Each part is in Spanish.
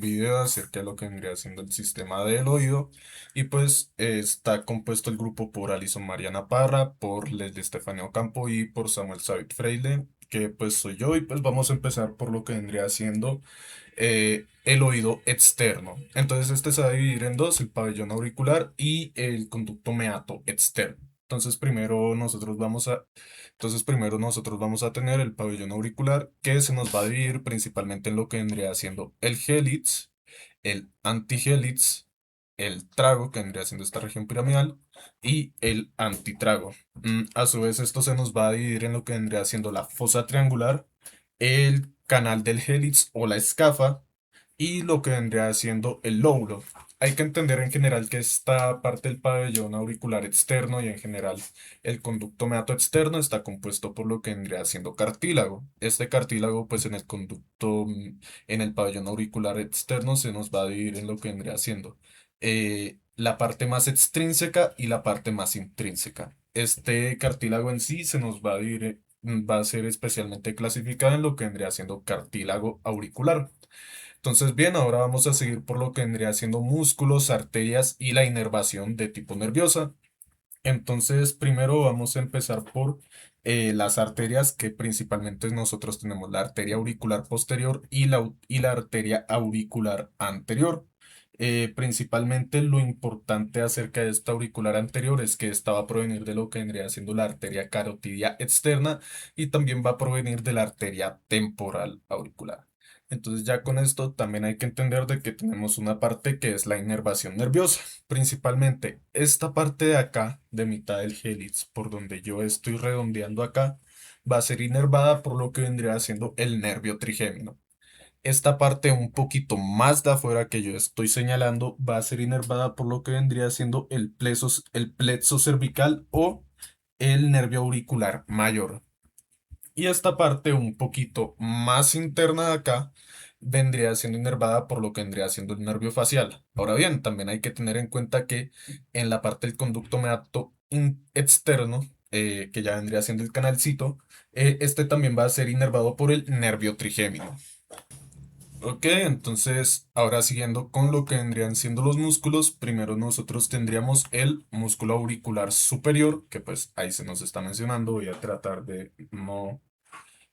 video acerca de lo que vendría siendo el sistema del oído y pues está compuesto el grupo por Alison Mariana Parra, por Leslie Estefanía Ocampo y por Samuel Said Freile, que pues soy yo y pues vamos a empezar por lo que vendría siendo el oído externo. Entonces este se va a dividir en dos, el pabellón auricular y el conducto meato externo. Entonces primero nosotros vamos a tener el pabellón auricular que se nos va a dividir principalmente en lo que vendría siendo el hélix, el antihélix, el trago que vendría siendo esta región piramidal y el antitrago. A su vez esto se nos va a dividir en lo que vendría siendo la fosa triangular, el canal del hélix o la escafa y lo que vendría siendo el lóbulo. Hay que entender en general que esta parte del pabellón auricular externo y en general el conducto meato externo está compuesto por lo que vendría siendo cartílago. Este cartílago, pues en el conducto, en el pabellón auricular externo se nos va a dividir en lo que vendría siendo la parte más extrínseca y la parte más intrínseca. Este cartílago en sí se nos va a dividir, va a ser especialmente clasificado en lo que vendría siendo cartílago auricular. Entonces, bien, ahora vamos a seguir por lo que vendría siendo músculos, arterias y la inervación de tipo nerviosa. Entonces, primero vamos a empezar por las arterias, que principalmente nosotros tenemos la arteria auricular posterior y la arteria auricular anterior. Principalmente lo importante acerca de esta auricular anterior es que esta va a provenir de lo que vendría siendo la arteria carotidia externa y también va a provenir de la arteria temporal auricular. Entonces ya con esto también hay que entender de que tenemos una parte que es la inervación nerviosa. Principalmente esta parte de acá, de mitad del hélix, por donde yo estoy redondeando acá, va a ser inervada por lo que vendría siendo el nervio trigémino. Esta parte un poquito más de afuera que yo estoy señalando va a ser inervada por lo que vendría siendo el plexo cervical o el nervio auricular mayor. Y esta parte un poquito más interna de acá vendría siendo inervada por lo que vendría siendo el nervio facial. Ahora bien, también hay que tener en cuenta que en la parte del conducto meato externo, que ya vendría siendo el canalcito, este también va a ser inervado por el nervio trigémino. Ok, entonces ahora siguiendo con lo que vendrían siendo los músculos, primero nosotros tendríamos el músculo auricular superior, que pues ahí se nos está mencionando, voy a tratar de no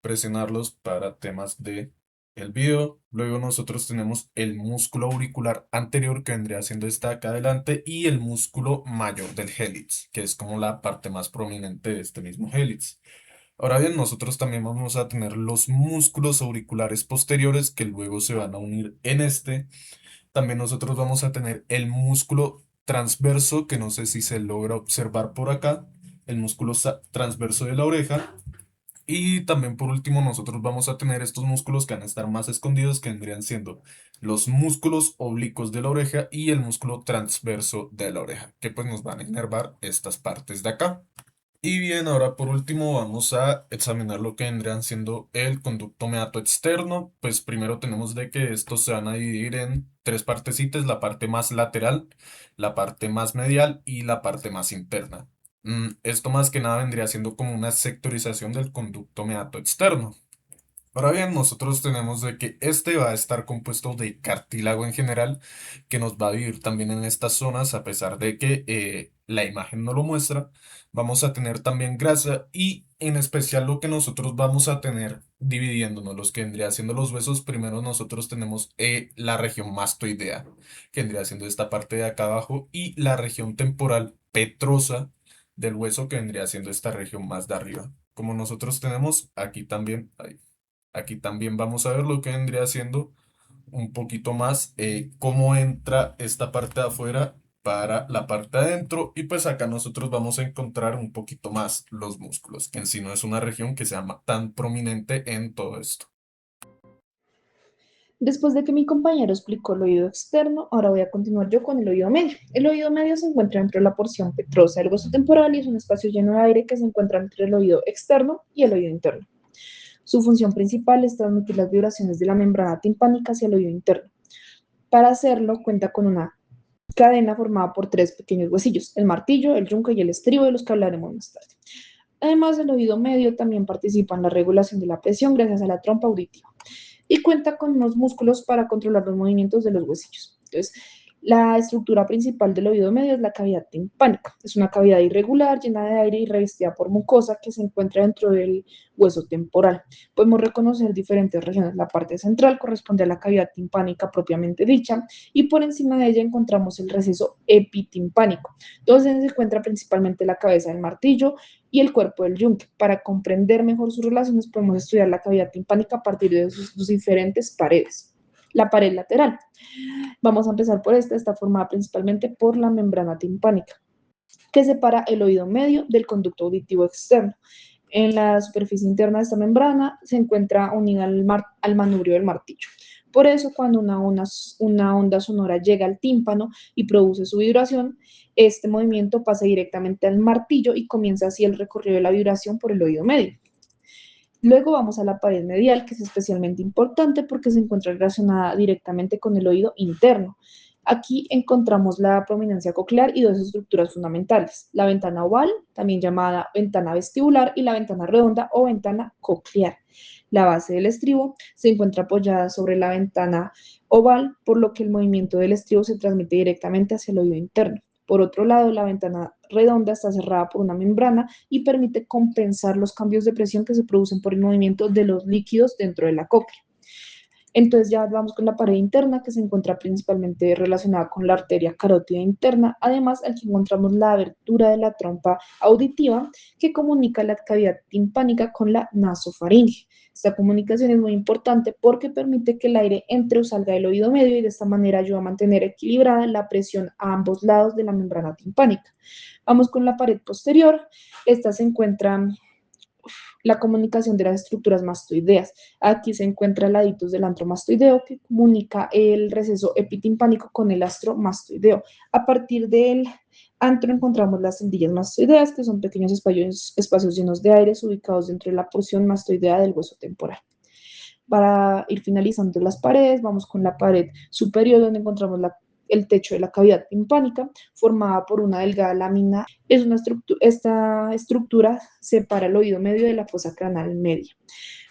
presionarlos para temas de el video. Luego nosotros tenemos el músculo auricular anterior que vendría siendo esta acá adelante y el músculo mayor del hélix, que es como la parte más prominente de este mismo hélix. Ahora bien, nosotros también vamos a tener los músculos auriculares posteriores que luego se van a unir en este. También nosotros vamos a tener el músculo transverso, que no sé si se logra observar por acá, el músculo transverso de la oreja. Y también por último nosotros vamos a tener estos músculos que van a estar más escondidos, que vendrían siendo los músculos oblicuos de la oreja y el músculo transverso de la oreja, que pues nos van a inervar estas partes de acá. Y bien, ahora por último vamos a examinar lo que vendrían siendo el conducto meato externo. Pues primero tenemos de que estos se van a dividir en tres partecitas, la parte más lateral, la parte más medial y la parte más interna. Esto más que nada vendría siendo como una sectorización del conducto meato externo. Ahora bien, nosotros tenemos de que este va a estar compuesto de cartílago en general, que nos va a vivir también en estas zonas, a pesar de que la imagen no lo muestra. Vamos a tener también grasa y en especial lo que nosotros vamos a tener dividiéndonos, los que vendría siendo los huesos, primero nosotros tenemos la región mastoidea, que vendría siendo esta parte de acá abajo, y la región temporal petrosa del hueso, que vendría siendo esta región más de arriba. Como nosotros tenemos aquí también, ahí. Aquí también vamos a ver lo que vendría siendo un poquito más cómo entra esta parte de afuera para la parte de adentro y pues acá nosotros vamos a encontrar un poquito más los músculos, que en sí no es una región que sea tan prominente en todo esto. Después de que mi compañero explicó el oído externo, ahora voy a continuar yo con el oído medio. El oído medio se encuentra dentro de la porción petrosa del hueso temporal y es un espacio lleno de aire que se encuentra entre el oído externo y el oído interno. Su función principal es transmitir las vibraciones de la membrana timpánica hacia el oído interno. Para hacerlo, cuenta con una cadena formada por tres pequeños huesillos, el martillo, el yunque y el estribo, de los que hablaremos más tarde. Además, el oído medio también participa en la regulación de la presión gracias a la trompa auditiva. y cuenta con unos músculos para controlar los movimientos de los huesillos. Entonces, la estructura principal del oído medio es la cavidad timpánica. Es una cavidad irregular, llena de aire y revestida por mucosa que se encuentra dentro del hueso temporal. Podemos reconocer diferentes regiones. La parte central corresponde a la cavidad timpánica propiamente dicha y por encima de ella encontramos el receso epitimpánico, donde se encuentra principalmente la cabeza del martillo y el cuerpo del yunque. Para comprender mejor sus relaciones podemos estudiar la cavidad timpánica a partir de sus diferentes paredes. La pared lateral. Vamos a empezar por esta. Está formada principalmente por la membrana timpánica, que separa el oído medio del conducto auditivo externo. En la superficie interna de esta membrana se encuentra unida al manubrio del martillo. Por eso, cuando una onda sonora llega al tímpano y produce su vibración, este movimiento pasa directamente al martillo y comienza así el recorrido de la vibración por el oído medio. Luego vamos a la pared medial, que es especialmente importante porque se encuentra relacionada directamente con el oído interno. Aquí encontramos la prominencia coclear y dos estructuras fundamentales: la ventana oval, también llamada ventana vestibular, y la ventana redonda o ventana coclear. La base del estribo se encuentra apoyada sobre la ventana oval, por lo que el movimiento del estribo se transmite directamente hacia el oído interno. Por otro lado, la ventana redonda está cerrada por una membrana y permite compensar los cambios de presión que se producen por el movimiento de los líquidos dentro de la cóclea. Entonces ya vamos con la pared interna, que se encuentra principalmente relacionada con la arteria carótida interna. Además, aquí encontramos la abertura de la trompa auditiva que comunica la cavidad timpánica con la nasofaringe. Esta comunicación es muy importante porque permite que el aire entre o salga del oído medio y de esta manera ayuda a mantener equilibrada la presión a ambos lados de la membrana timpánica. Vamos con la pared posterior. Esta se encuentra la comunicación de las estructuras mastoideas. Aquí se encuentra el aditus del antro mastoideo, que comunica el receso epitimpánico con el astro mastoideo. A partir del antro encontramos las cendillas mastoideas, que son pequeños espacios llenos de aire ubicados dentro de la porción mastoidea del hueso temporal. Para ir finalizando las paredes, vamos con la pared superior, donde encontramos el techo de la cavidad timpánica, formada por una delgada lámina. Esta estructura separa el oído medio de la fosa craneal media.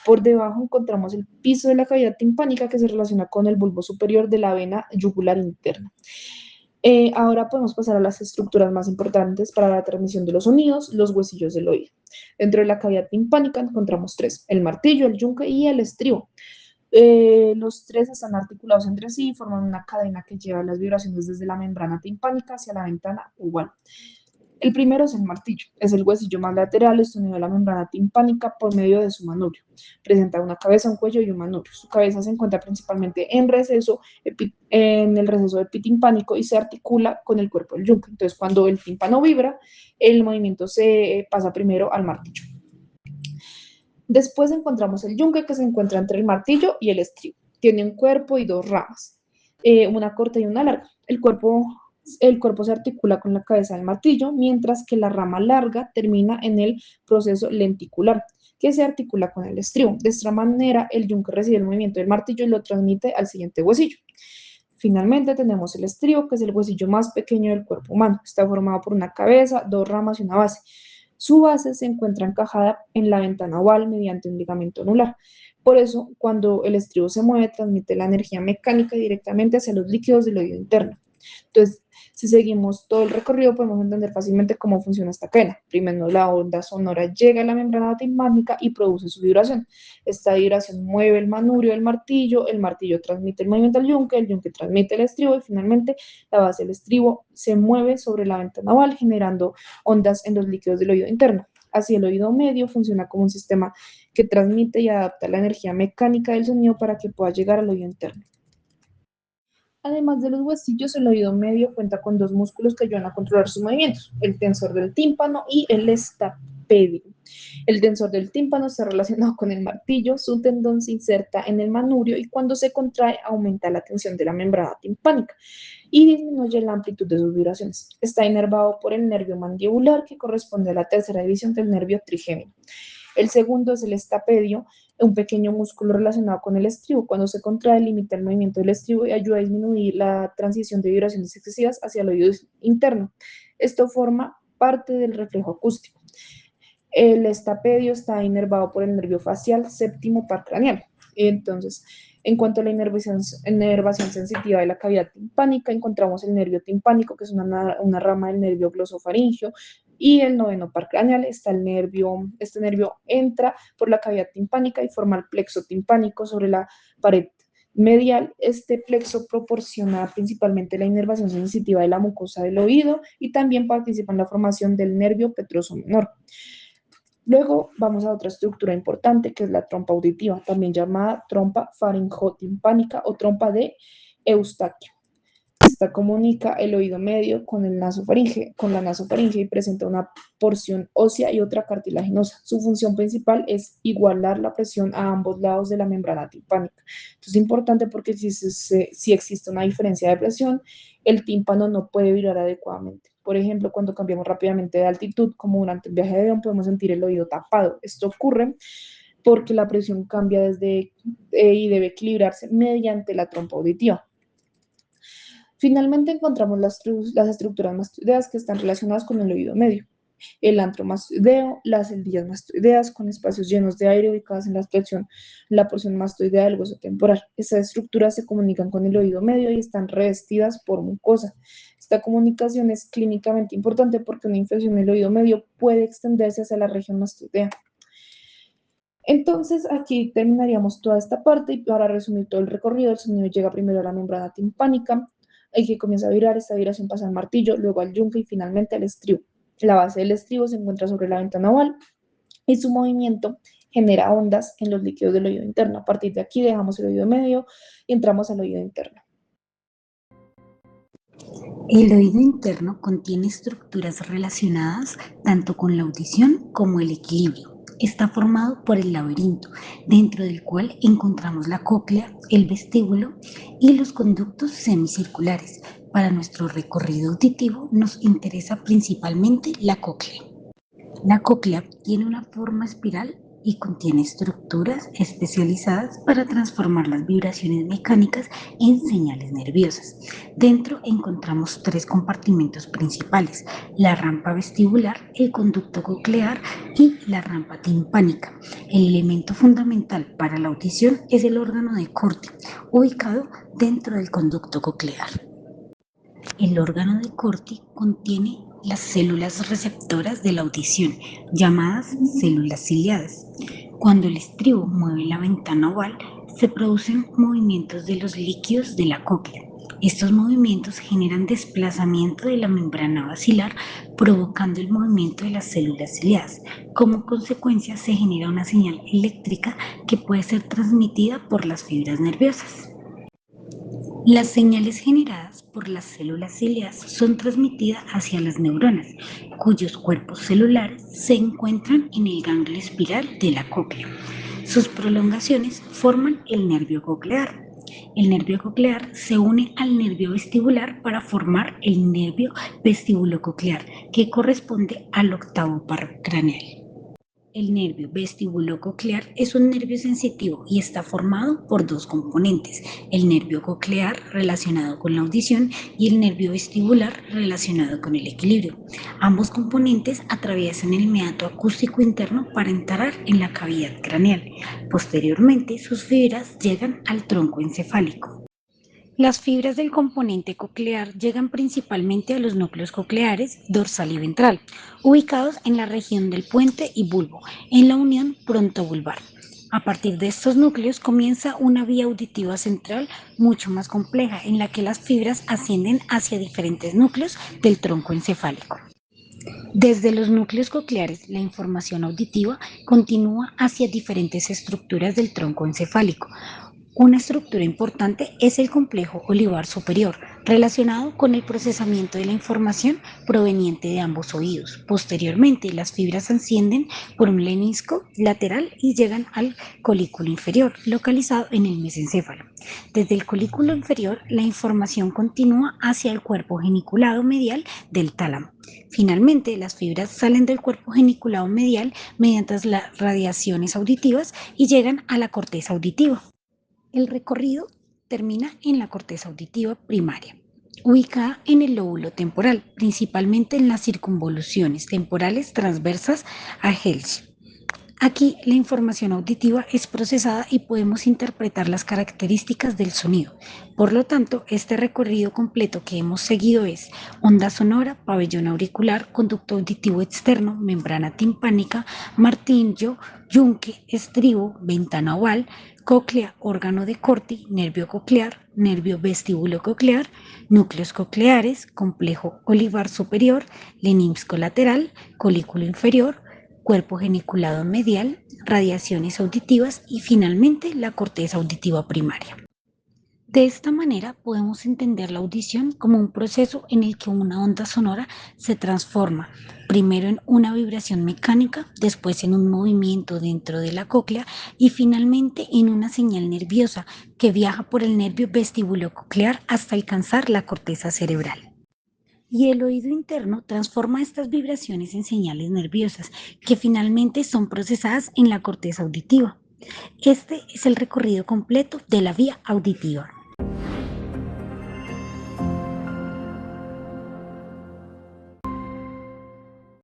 Por debajo encontramos el piso de la cavidad timpánica, que se relaciona con el bulbo superior de la vena yugular interna. Ahora podemos pasar a las estructuras más importantes para la transmisión de los sonidos: los huesillos del oído. Dentro de la cavidad timpánica encontramos tres: el martillo, el yunque y el estribo. Los tres están articulados entre sí y forman una cadena que lleva las vibraciones desde la membrana timpánica hacia la ventana oval. El primero es el martillo. Es el huesillo más lateral, unido a la membrana timpánica por medio de su manubrio. Presenta una cabeza, un cuello y un manubrio. Su cabeza se encuentra principalmente en el receso epitimpánico y se articula con el cuerpo del yunque. Entonces, cuando el tímpano vibra, el movimiento se pasa primero al martillo. Después encontramos el yunque, que se encuentra entre el martillo y el estribo. Tiene un cuerpo y dos ramas, una corta y una larga. El cuerpo se articula con la cabeza del martillo, mientras que la rama larga termina en el proceso lenticular, que se articula con el estribo. De esta manera, el yunque recibe el movimiento del martillo y lo transmite al siguiente huesillo. Finalmente tenemos el estribo, que es el huesillo más pequeño del cuerpo humano. Está formado por una cabeza, dos ramas y una base. Su base se encuentra encajada en la ventana oval mediante un ligamento anular. Por eso, cuando el estribo se mueve, transmite la energía mecánica directamente hacia los líquidos del oído interno. Entonces, si seguimos todo el recorrido, podemos entender fácilmente cómo funciona esta cadena. Primero, la onda sonora llega a la membrana timpánica y produce su vibración. Esta vibración mueve el manubrio del martillo, el martillo transmite el movimiento al yunque, el yunque transmite el estribo y finalmente la base del estribo se mueve sobre la ventana oval, generando ondas en los líquidos del oído interno. Así, el oído medio funciona como un sistema que transmite y adapta la energía mecánica del sonido para que pueda llegar al oído interno. Además de los huesillos, el oído medio cuenta con dos músculos que ayudan a controlar sus movimientos: el tensor del tímpano y el estapedio. El tensor del tímpano está relacionado con el martillo. Su tendón se inserta en el manubrio y cuando se contrae aumenta la tensión de la membrana timpánica y disminuye la amplitud de sus vibraciones. Está inervado por el nervio mandibular, que corresponde a la tercera división del nervio trigémino. El segundo es el estapedio, un pequeño músculo relacionado con el estribo. Cuando se contrae, limita el movimiento del estribo y ayuda a disminuir la transición de vibraciones excesivas hacia el oído interno. Esto forma parte del reflejo acústico. El estapedio está inervado por el nervio facial séptimo par craneal. Entonces, en cuanto a la inervación sensitiva de la cavidad timpánica, encontramos el nervio timpánico, que es una rama del nervio glosofaringeo, y el noveno par craneal está este nervio entra por la cavidad timpánica y forma el plexo timpánico sobre la pared medial. Este plexo proporciona principalmente la inervación sensitiva de la mucosa del oído y también participa en la formación del nervio petroso menor. Luego vamos a otra estructura importante que es la trompa auditiva, también llamada trompa faringotimpánica o trompa de Eustaquio. Esta comunica el oído medio con con la nasofaringe y presenta una porción ósea y otra cartilaginosa. Su función principal es igualar la presión a ambos lados de la membrana timpánica. Esto es importante porque si existe una diferencia de presión, el tímpano no puede vibrar adecuadamente. Por ejemplo, cuando cambiamos rápidamente de altitud, como durante el viaje de avión, podemos sentir el oído tapado. Esto ocurre porque la presión cambia y debe equilibrarse mediante la trompa auditiva. Finalmente encontramos las estructuras mastoideas que están relacionadas con el oído medio. El antro mastoideo, las celdillas mastoideas con espacios llenos de aire ubicadas en la porción mastoidea del hueso temporal. Estas estructuras se comunican con el oído medio y están revestidas por mucosa. Esta comunicación es clínicamente importante porque una infección en el oído medio puede extenderse hacia la región mastoidea. Entonces, aquí terminaríamos toda esta parte y para resumir todo el recorrido, el sonido llega primero a la membrana timpánica, el que comienza a vibrar, esta vibración pasa al martillo, luego al yunque y finalmente al estribo. La base del estribo se encuentra sobre la ventana oval y su movimiento genera ondas en los líquidos del oído interno. A partir de aquí dejamos el oído medio y entramos al oído interno. El oído interno contiene estructuras relacionadas tanto con la audición como el equilibrio. Está formado por el laberinto, dentro del cual encontramos la cóclea, el vestíbulo y los conductos semicirculares. Para nuestro recorrido auditivo nos interesa principalmente la cóclea. La cóclea tiene una forma espiral y contiene estructuras especializadas para transformar las vibraciones mecánicas en señales nerviosas. Dentro encontramos tres compartimentos principales: la rampa vestibular, el conducto coclear y la rampa timpánica. El elemento fundamental para la audición es el órgano de Corti, ubicado dentro del conducto coclear. El órgano de Corti contiene las células receptoras de la audición, llamadas células ciliadas. Cuando el estribo mueve la ventana oval, se producen movimientos de los líquidos de la cóclea. Estos movimientos generan desplazamiento de la membrana basilar, provocando el movimiento de las células ciliadas. Como consecuencia, se genera una señal eléctrica que puede ser transmitida por las fibras nerviosas. Las señales generadas por las células ciliadas son transmitidas hacia las neuronas, cuyos cuerpos celulares se encuentran en el ganglio espiral de la cóclea. Sus prolongaciones forman el nervio coclear. El nervio coclear se une al nervio vestibular para formar el nervio vestibulococlear, que corresponde al octavo par craneal. El nervio vestibulococlear es un nervio sensitivo y está formado por dos componentes: el nervio coclear relacionado con la audición y el nervio vestibular relacionado con el equilibrio. Ambos componentes atraviesan el meato acústico interno para entrar en la cavidad craneal. Posteriormente, sus fibras llegan al tronco encefálico. Las fibras del componente coclear llegan principalmente a los núcleos cocleares dorsal y ventral, ubicados en la región del puente y bulbo, en la unión frontovulvar. A partir de estos núcleos comienza una vía auditiva central mucho más compleja, en la que las fibras ascienden hacia diferentes núcleos del tronco encefálico. Desde los núcleos cocleares, la información auditiva continúa hacia diferentes estructuras del tronco encefálico. Una estructura importante es el complejo olivar superior, relacionado con el procesamiento de la información proveniente de ambos oídos. Posteriormente, las fibras ascienden por un lenisco lateral y llegan al colículo inferior, localizado en el mesencéfalo. Desde el colículo inferior, la información continúa hacia el cuerpo geniculado medial del tálamo. Finalmente, las fibras salen del cuerpo geniculado medial mediante las radiaciones auditivas y llegan a la corteza auditiva. El recorrido termina en la corteza auditiva primaria, ubicada en el lóbulo temporal, principalmente en las circunvoluciones temporales transversas a Helsch. Aquí la información auditiva es procesada y podemos interpretar las características del sonido. Por lo tanto, este recorrido completo que hemos seguido es onda sonora, pabellón auricular, conducto auditivo externo, membrana timpánica, martillo, yunque, estribo, ventana oval, cóclea, órgano de Corti, nervio coclear, nervio vestibulo-coclear, núcleos cocleares, complejo olivar superior, lenímsco lateral, colículo inferior, cuerpo geniculado medial, radiaciones auditivas y finalmente la corteza auditiva primaria. De esta manera podemos entender la audición como un proceso en el que una onda sonora se transforma primero en una vibración mecánica, después en un movimiento dentro de la cóclea y finalmente en una señal nerviosa que viaja por el nervio vestibulococlear hasta alcanzar la corteza cerebral. Y el oído interno transforma estas vibraciones en señales nerviosas que finalmente son procesadas en la corteza auditiva. Este es el recorrido completo de la vía auditiva.